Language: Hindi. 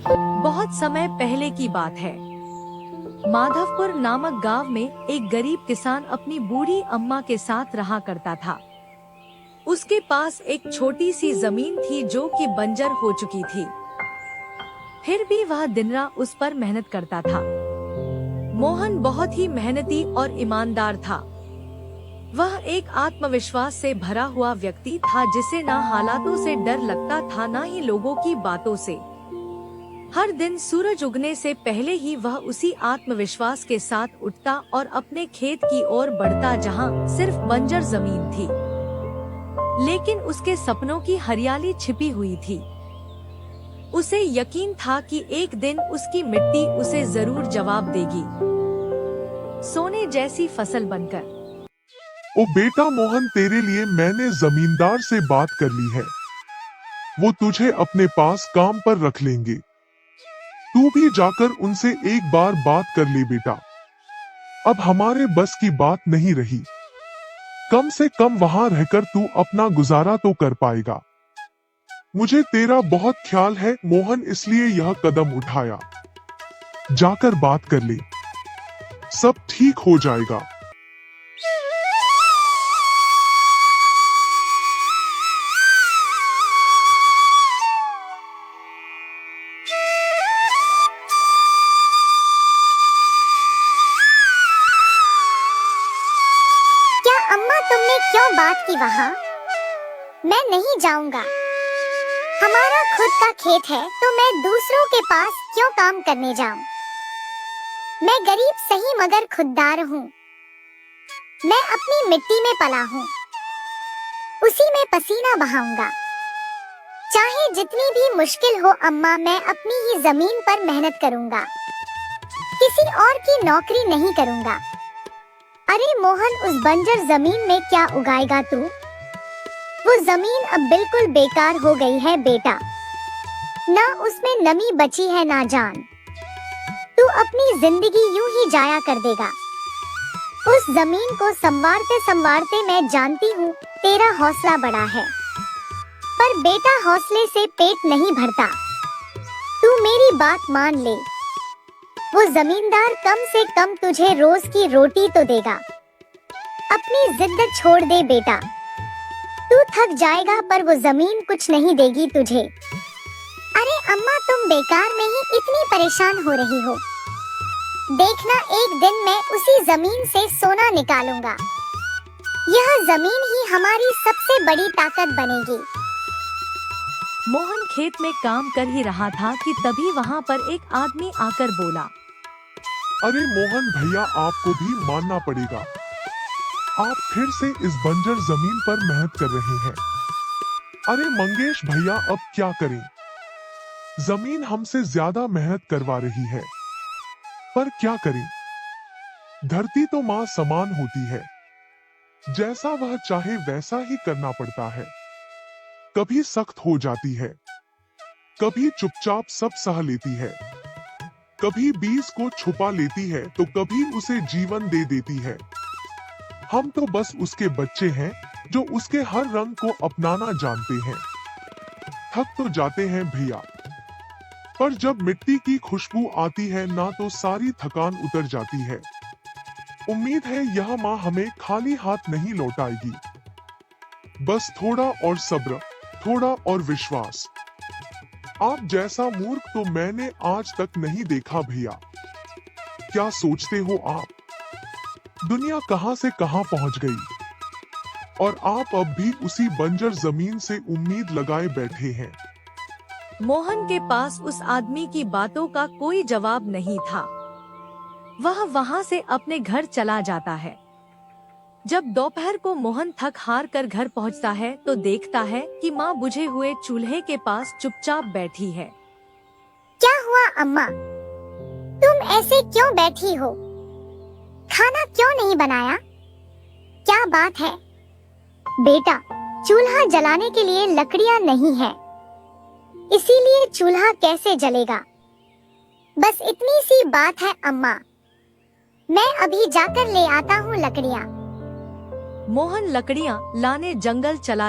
बहुत समय पहले की बात है। माधवपुर नामक गांव में एक गरीब किसान अपनी बूढ़ी अम्मा के साथ रहा करता था। उसके पास एक छोटी सी जमीन थी जो कि बंजर हो चुकी थी। फिर भी वह दिन रात उस पर मेहनत करता था। मोहन बहुत ही मेहनती और ईमानदार था। वह एक आत्मविश्वास से भरा हुआ व्यक्ति था जिसे ना हालातों से डर लगता था ना ही लोगों की बातों से। हर दिन सूरज उगने से पहले ही वह उसी आत्मविश्वास के साथ उठता और अपने खेत की ओर बढ़ता जहां सिर्फ बंजर जमीन थी, लेकिन उसके सपनों की हरियाली छिपी हुई थी। उसे यकीन था कि एक दिन उसकी मिट्टी उसे जरूर जवाब देगी, सोने जैसी फसल बनकर। ओ बेटा मोहन, तेरे लिए मैंने जमींदार से बात कर ली है। वो तुझे अपने पास काम पर रख लेंगे। तू भी जाकर उनसे एक बार बात कर ले बेटा। अब हमारे बस की बात नहीं रही। कम से कम वहां रहकर तू अपना गुजारा तो कर पाएगा। मुझे तेरा बहुत ख्याल है मोहन, इसलिए यह कदम उठाया। जाकर बात कर ले, सब ठीक हो जाएगा। अम्मा, तुमने क्यों बात की वहाँ? मैं नहीं जाऊंगा। हमारा खुद का खेत है तो मैं दूसरों के पास क्यों काम करने जाऊं? मैं गरीब सही मगर खुददार हूँ। मैं अपनी मिट्टी में पला हूँ, उसी में पसीना बहाऊंगा। चाहे जितनी भी मुश्किल हो अम्मा, मैं अपनी ही जमीन पर मेहनत करूंगा। किसी और की नौकरी नहीं करूंगा। अरे मोहन, उस बंजर जमीन में क्या उगाएगा तू? वो जमीन अब बिल्कुल बेकार हो गई है बेटा। ना उसमें नमी बची है ना जान। तू अपनी जिंदगी यूं ही जाया कर देगा। उस जमीन को संवारते संवारते मैं जानती हूँ तेरा हौसला बड़ा है, पर बेटा हौसले से पेट नहीं भरता। तू मेरी बात मान ले। वो जमींदार कम से कम तुझे रोज की रोटी तो देगा। अपनी जिद छोड़ दे बेटा। तू थक जाएगा पर वो जमीन कुछ नहीं देगी तुझे। अरे अम्मा, तुम बेकार में ही इतनी परेशान हो रही हो। देखना, एक दिन मैं उसी जमीन से सोना निकालूंगा। यह जमीन ही हमारी सबसे बड़ी ताकत बनेगी। मोहन खेत में काम कर ही रहा था कि तभी वहाँ पर एक आदमी आकर बोला, अरे मोहन भैया, आपको भी मानना पड़ेगा। आप फिर से इस बंजर जमीन पर मेहनत कर रहे हैं। अरे मंगेश भैया, अब क्या करें? जमीन हमसे ज्यादा मेहनत करवा रही है, पर क्या करें? धरती तो माँ समान होती है। जैसा वह चाहे वैसा ही करना पड़ता है। कभी सख्त हो जाती है, कभी चुपचाप सब सह लेती है, कभी बीज को छुपा लेती है तो कभी उसे जीवन दे देती है। हम तो बस उसके बच्चे हैं जो उसके हर रंग को अपनाना जानते हैं। थक तो जाते हैं भैया, पर जब मिट्टी की खुशबू आती है ना तो सारी थकान उतर जाती है। उम्मीद है यह माँ हमें खाली हाथ नहीं लौटाएगी। बस थोड़ा और सब्र, थोड़ा और विश्वास। आप जैसा मूर्ख तो मैंने आज तक नहीं देखा भैया। क्या सोचते हो आप? दुनिया कहां से कहां पहुंच गई और आप अब भी उसी बंजर जमीन से उम्मीद लगाए बैठे हैं। मोहन के पास उस आदमी की बातों का कोई जवाब नहीं था। वह वहां से अपने घर चला जाता है। जब दोपहर को मोहन थक हार कर घर पहुंचता है तो देखता है कि माँ बुझे हुए चूल्हे के पास चुपचाप बैठी है। क्या हुआ अम्मा? तुम ऐसे क्यों बैठी हो? खाना क्यों नहीं बनाया? क्या बात है? बेटा, चूल्हा जलाने के लिए लकड़ियाँ नहीं है, इसीलिए चूल्हा कैसे जलेगा? बस इतनी सी बात है अम्मा। मैं अभी जाकर ले आता हूँ लकड़ियाँ। मोहन लकड़ियाँ लाने जंगल चला